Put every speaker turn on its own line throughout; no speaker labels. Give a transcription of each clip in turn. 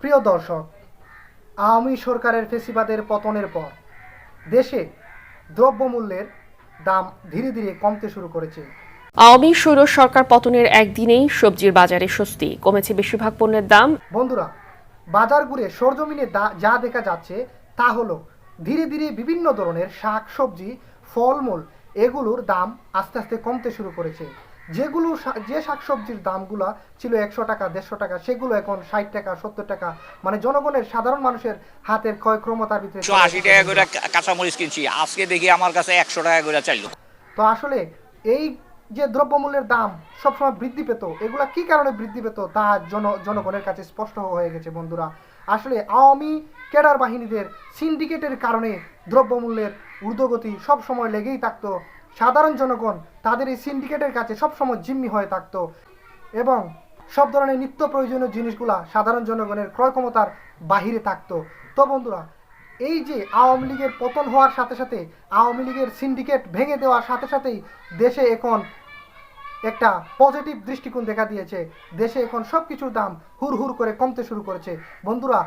প্রিয় দর্শক, আওয়ামী সরকারের ফেসিবাদের পতনের পর দেশে দ্রব্যমূল্যের দাম ধীরে ধীরে কমতে শুরু করেছে।
আওয়ামী স্বৈর সরকার পতনের একদিনেই সবজির বাজারে স্বস্তি, কমেছে বেশিরভাগ পণ্যের দাম।
বন্ধুরা, বাজার ঘুরে সরজমিনে যা দেখা যাচ্ছে তা হলো ধীরে ধীরে বিভিন্ন ধরনের শাক সবজি, ফলমূল এগুলোর দাম আস্তে আস্তে কমতে শুরু করেছে। যে শাকসবজির দামগুলো ছিল 100 টাকা 150 টাকা, সেগুলো এখন 60 টাকা 70 টাকা, মানে জনগণের সাধারণ মানুষের হাতের ক্রয় ক্ষমতার ভিতরে
180 টাকা করে কাঁচামরিচ কিনছি, আজকে দেখি আমার কাছে 100 টাকা করে চাইলো।
তো আসলে এই যে দ্রব্যমূল্যের দাম সবসময় বৃদ্ধি পেত, এগুলা কি কারণে বৃদ্ধি পেত তা জনগণের কাছে স্পষ্ট হয়ে গেছে। বন্ধুরা, আসলে আওয়ামী ক্যাডার বাহিনীদের সিন্ডিকেটের কারণে দ্রব্যমূল্যের ঊর্ধ্বগতি সবসময় লেগেই থাকতো। সাধারণ জনগণ তাদের এই সিন্ডিকেটের কাছে সবসময় জিম্মি হয়ে থাকতো এবং সব ধরনের নিত্য প্রয়োজনীয় জিনিসগুলা সাধারণ জনগণের ক্রয় ক্ষমতার বাহিরে থাকতো। তো বন্ধুরা, এই যে আওয়ামী লীগের পতন হওয়ার সাথে সাথে, আওয়ামী লীগের সিন্ডিকেট ভেঙে দেওয়ার সাথে সাথেই দেশে এখন একটা পজিটিভ দৃষ্টিকোণ দেখা দিয়েছে। দেশে এখন সব কিছুর দাম হুর হুর করে কমতে শুরু করেছে। বন্ধুরা,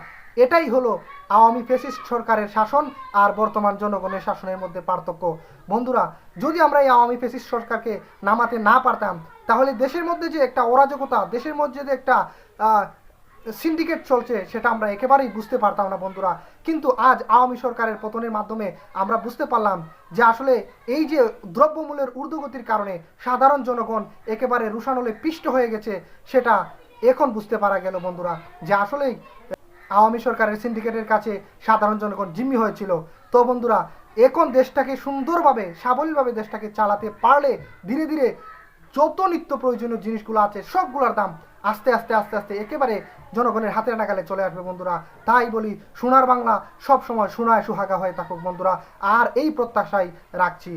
এটাই হলো আওয়ামী ফ্যাসিস্ট সরকারের শাসন আর বর্তমান জনগণের শাসনের মধ্যে পার্থক্য। বন্ধুরা, যদি আমরা এই আওয়ামী ফ্যাসিস্ট সরকারকে নামাতে না পারতাম, তাহলে দেশের মধ্যে যে একটা অরাজকতা, দেশের মধ্যে যে একটা সিন্ডিকেট চলছে, সেটা আমরা একেবারেই বুঝতে পারতাম না। বন্ধুরা, কিন্তু আজ আওয়ামী সরকারের পতনের মাধ্যমে আমরা বুঝতে পারলাম যে আসলে এই যে দ্রব্যমূল্যের ঊর্ধ্বগতির কারণে সাধারণ জনগণ একেবারে রুষানলে পিষ্ট হয়ে গেছে, সেটা এখন বুঝতে পারা গেল। বন্ধুরা, যে আসলেই আওয়ামী সরকারের সিন্ডিকেটের কাছে সাধারণ জনগণ জিম্মি হয়েছিল। তো বন্ধুরা, এখন দেশটাকে সুন্দরভাবে সাবলীলভাবে দেশটাকে চালাতে পারলে ধীরে ধীরে যত নিত্য প্রয়োজনীয় জিনিসগুলো আছে সবগুলোর দাম আস্তে আস্তে আস্তে আস্তে একেবারে জনগণের হাতের নাগালে চলে আসবে। বন্ধুরা, তাই বলি, সোনার বাংলা সব সময় সোনায় সুহাগা হয়ে থাকুক। বন্ধুরা, আর এই প্রত্যাশাই রাখছি।